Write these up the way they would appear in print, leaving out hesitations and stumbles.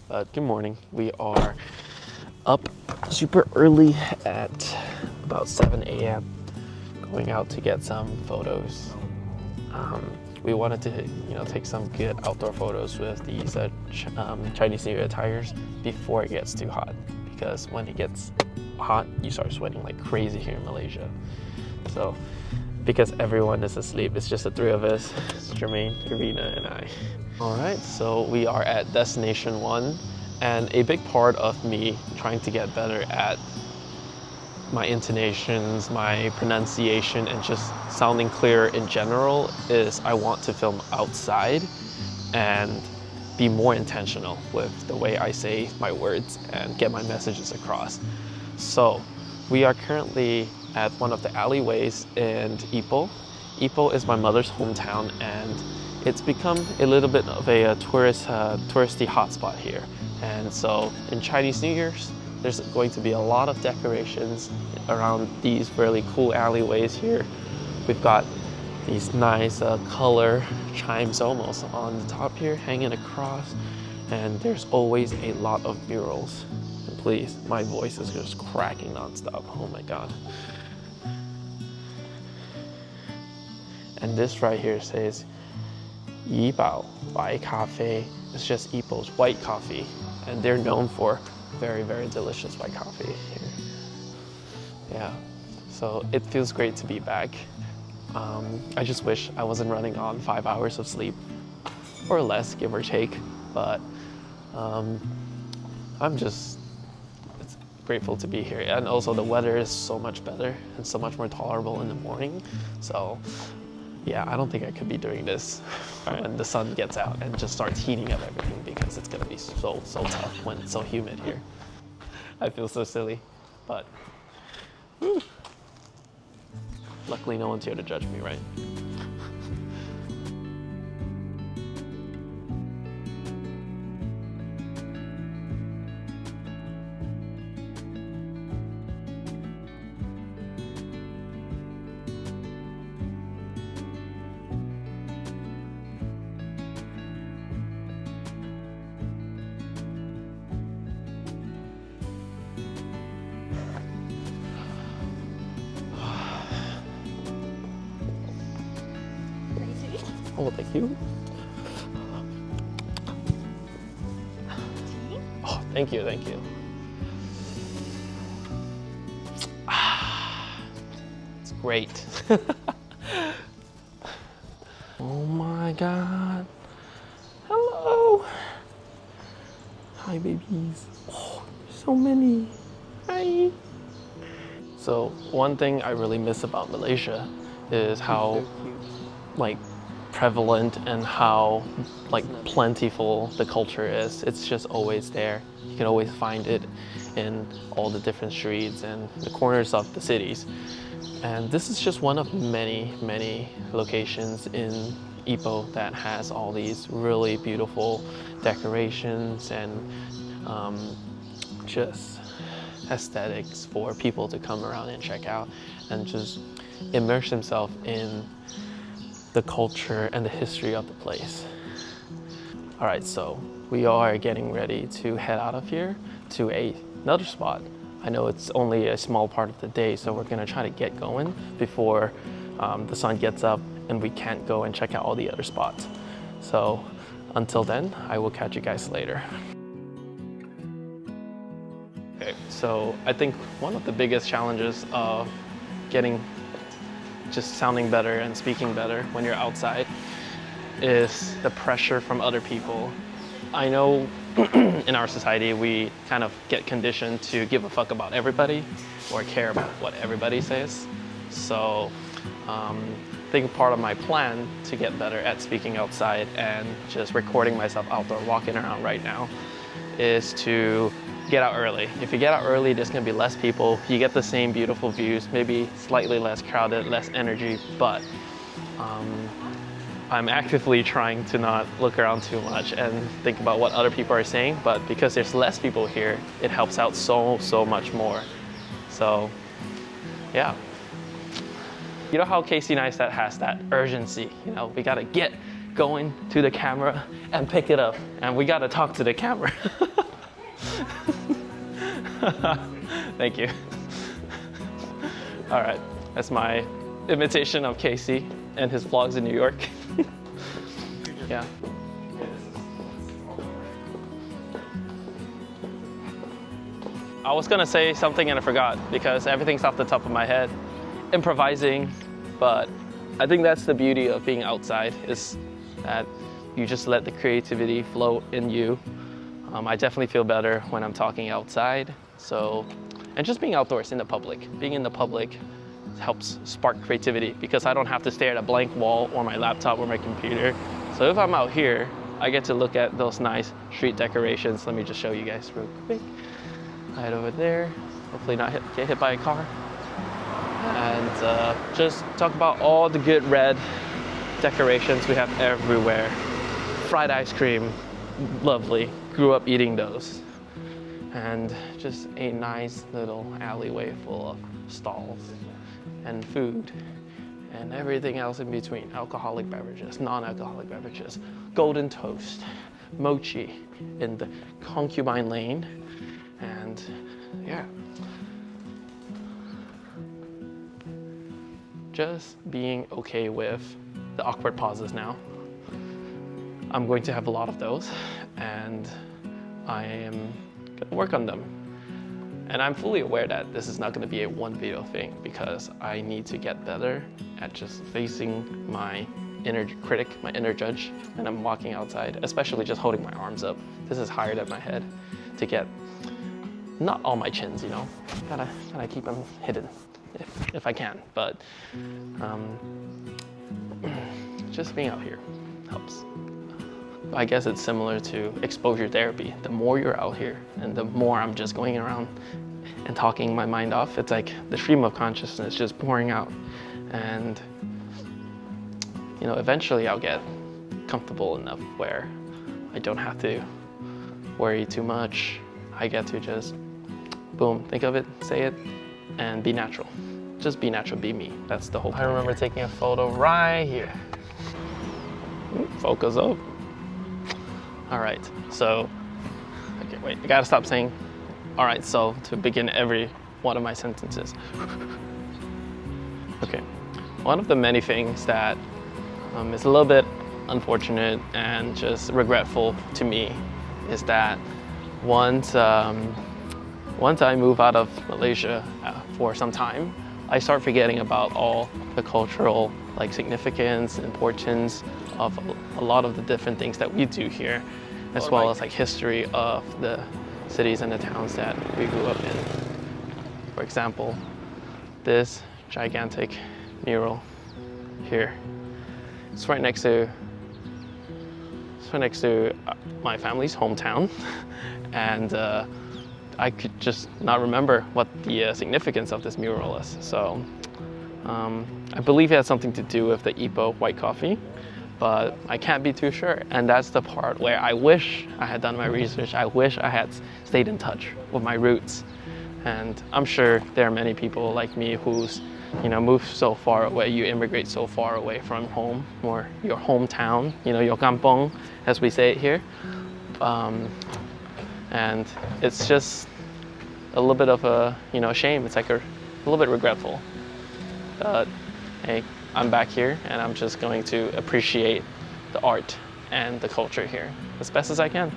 Good morning. We are up super early at about 7 a.m. going out to get some photos. We wanted to, take some good outdoor photos with these Chinese New Year attires before it gets too hot, because when it gets hot, you start sweating like crazy here in Malaysia. So, because everyone is asleep, it's just the three of us, Jermaine, Irina, and I. All right, so we are at Destination 1, and a big part of me trying to get better at my intonations, my pronunciation, and just sounding clear in general is I want to film outside and be more intentional with the way I say my words and get my messages across. So we are currently at one of the alleyways in Ipoh. Ipoh is my mother's hometown, and it's become a little bit of a touristy hotspot here. And so in Chinese New Year's, there's going to be a lot of decorations around these really cool alleyways here. We've got these nice color chimes almost on the top here, hanging across, and there's always a lot of murals. And please, my voice is just cracking nonstop. Oh my God. And this right here says Ipoh Bai Cafe. It's just Ipoh's white coffee, and they're known for very, very delicious white coffee here. Yeah, so it feels great to be back. I just wish I wasn't running on 5 hours of sleep or less, give or take, but I'm just grateful to be here. And also the weather is so much better and so much more tolerable in the morning. So yeah, I don't think I could be doing this when the sun gets out and just starts heating up everything, because it's gonna be so tough when it's so humid here. I feel so silly, but luckily no one's here to judge me, right? Oh, thank you. Oh, thank you, thank you. It's great. Oh my God. Hello. Hi, babies. Oh, so many. Hi. So one thing I really miss about Malaysia is how prevalent and how plentiful the culture is. It's just always there. You can always find it in all the different streets and the corners of the cities. And this is just one of many locations in Ipoh that has all these really beautiful decorations and just aesthetics for people to come around and check out and just immerse themselves in the culture and the history of the place. All right, so we are getting ready to head out of here to another spot. I know it's only a small part of the day, so we're gonna try to get going before the sun gets up and we can't go and check out all the other spots. So until then, I will catch you guys later. Okay, so I think one of the biggest challenges of just sounding better and speaking better when you're outside is the pressure from other people. I know in our society we kind of get conditioned to give a fuck about everybody or care about what everybody says. So I think part of my plan to get better at speaking outside and just recording myself outdoor walking around right now is to get out early. If you get out early, there's gonna be less people. You get the same beautiful views, maybe slightly less crowded, less energy, but I'm actively trying to not look around too much and think about what other people are saying, but because there's less people here, it helps out so much more. So, yeah. You know how Casey Neistat has that urgency, we gotta get going to the camera and pick it up, and we gotta talk to the camera. Thank you. All right, that's my imitation of Casey and his vlogs in New York. Yeah. I was gonna say something and I forgot because everything's off the top of my head. Improvising, but I think that's the beauty of being outside, is that you just let the creativity flow in you. I definitely feel better when I'm talking outside. So, and just being outdoors in the public. Being in the public helps spark creativity because I don't have to stare at a blank wall or my laptop or my computer. So if I'm out here, I get to look at those nice street decorations. Let me just show you guys real quick. Right over there. Hopefully not get hit by a car. And just talk about all the good red decorations we have everywhere. Fried ice cream, lovely. Grew up eating those. And just a nice little alleyway full of stalls and food and everything else in between. Alcoholic beverages, non-alcoholic beverages, golden toast, mochi in the concubine lane, and yeah. Just being okay with the awkward pauses now. I'm going to have a lot of those, and I am gonna work on them. And I'm fully aware that this is not gonna be a one video thing because I need to get better at just facing my inner critic, my inner judge, when I'm walking outside, especially just holding my arms up. This is higher than my head to get, not all my chins, you know, gotta keep them hidden if I can, but just being out here helps. I guess it's similar to exposure therapy. The more you're out here and the more I'm just going around and talking my mind off, it's like the stream of consciousness just pouring out. And you know, eventually I'll get comfortable enough where I don't have to worry too much. I get to just, boom, think of it, say it, and be natural. Just be natural, be me. That's the whole point. I remember taking a photo right here. Focus up. All right, so, okay, wait, I gotta stop saying, all right, so, to begin every one of my sentences. Okay, one of the many things that is a little bit unfortunate and just regretful to me is that once I move out of Malaysia for some time, I start forgetting about all the cultural significance, importance of a lot of the different things that we do here, as well as history of the cities and the towns that we grew up in. For example, this gigantic mural here. It's right next to my family's hometown, and I could just not remember what the significance of this mural is. So I believe it has something to do with the Ipoh white coffee, but I can't be too sure. And that's the part where I wish I had done my research. I wish I had stayed in touch with my roots. And I'm sure there are many people like me who's moved so far away, you immigrate so far away from home or your hometown, your kampong, as we say it here. And it's just a little bit of a shame. It's like a little bit regretful. But hey, I'm back here and I'm just going to appreciate the art and the culture here as best as I can.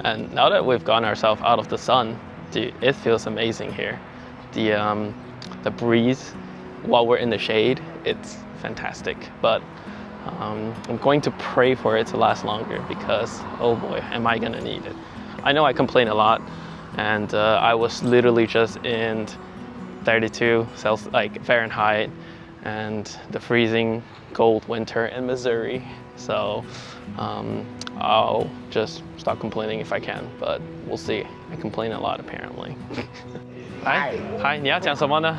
And now that we've gotten ourselves out of the sun, dude, it feels amazing here. The breeze while we're in the shade, it's fantastic. But I'm going to pray for it to last longer because, oh boy, am I gonna need it. I know I complain a lot, and I was literally just in 32 Fahrenheit and the freezing cold winter in Missouri. So I'll just stop complaining if I can, but we'll see. I complain a lot apparently. Hi, 你要讲什么呢？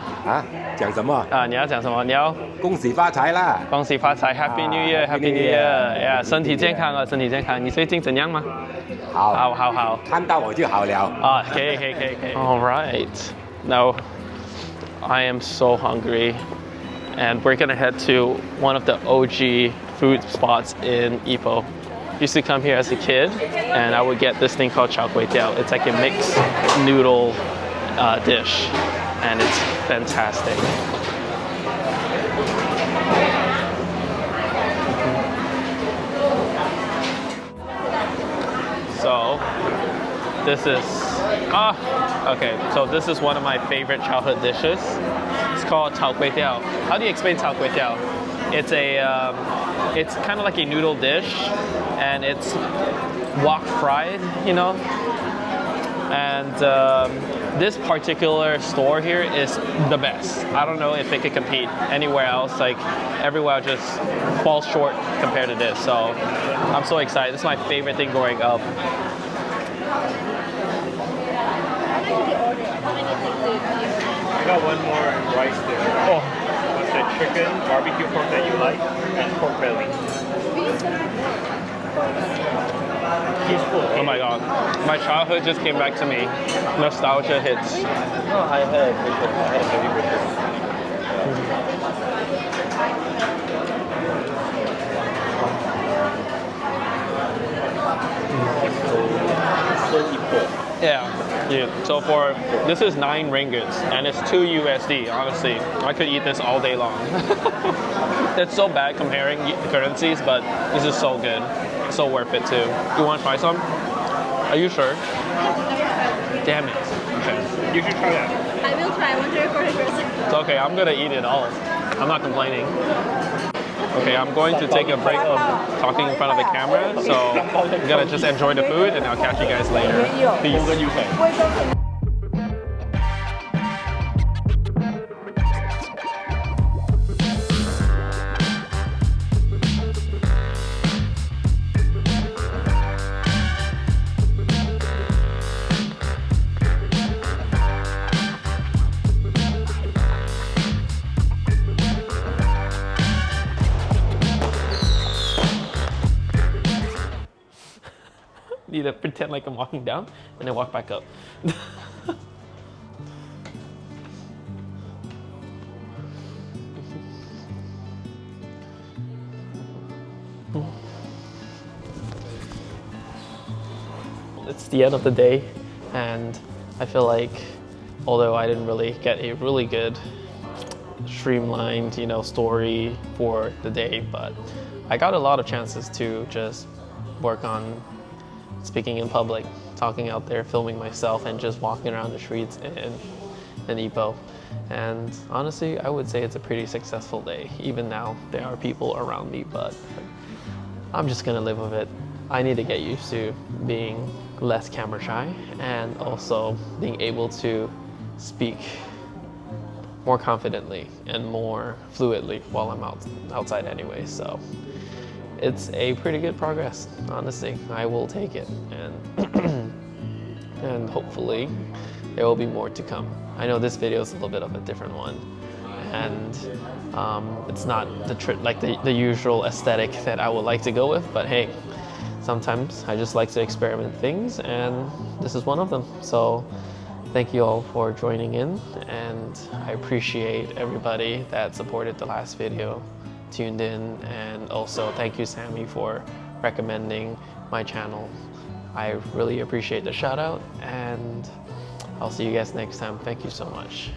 讲什么？你要讲什么？你要恭喜发财啦！恭喜发财 ，Happy New Year，Happy New Year， 身体健康啊，身体健康。你最近怎样吗？好，看到我就好了。可以。All right, now I am so hungry, and we're gonna head to one of the OG food spots in Ipoh. used to come here as a kid, and I would get this thing called chao kway teow. It's like a mixed noodle dish, and it's fantastic. So this is okay. So this is one of my favorite childhood dishes. It's called chao kway teow. How do you explain chao kway teow? It's it's kind of like a noodle dish, and it's wok fried, you know. And this particular store here is the best. I don't know if it could compete anywhere else. Like everywhere just falls short compared to this. So I'm so excited. This is my favorite thing growing up. I got one more rice there. Oh. What's the chicken, barbecue pork that you like, and pork belly. Peaceful. Oh my god. My childhood just came back to me. Nostalgia hits. No, I had a heavy butcher. So Ipoh. Yeah. So this is 9 ringgits and it's 2 USD. Honestly, I could eat this all day long. It's so bad comparing currencies, but this is so good. So worth it too. You want to try some? Are you sure? Damn it. Okay. You should try that. I will try. I want to record it first. It's okay. I'm gonna eat it all. I'm not complaining. Okay, I'm going to take a break of talking in front of the camera, so I'm gonna just enjoy the food and I'll catch you guys later. Peace. Need to pretend like I'm walking down and then walk back up. It's the end of the day, and I feel like although I didn't really get a really good streamlined, you know, story for the day, but I got a lot of chances to just work on speaking in public, talking out there, filming myself, and just walking around the streets in Ipoh. And honestly, I would say it's a pretty successful day. Even now, there are people around me, but I'm just gonna live with it. I need to get used to being less camera shy and also being able to speak more confidently and more fluidly while I'm outside anyway. So it's a pretty good progress, honestly. I will take it, and and hopefully there will be more to come. I know this video is a little bit of a different one, and it's not the usual aesthetic that I would like to go with, but hey, sometimes I just like to experiment things, and this is one of them. So thank you all for joining in, and I appreciate everybody that supported the last video, tuned in, and also thank you, Sammy, for recommending my channel. I really appreciate the shout out, and I'll see you guys next time. Thank you so much.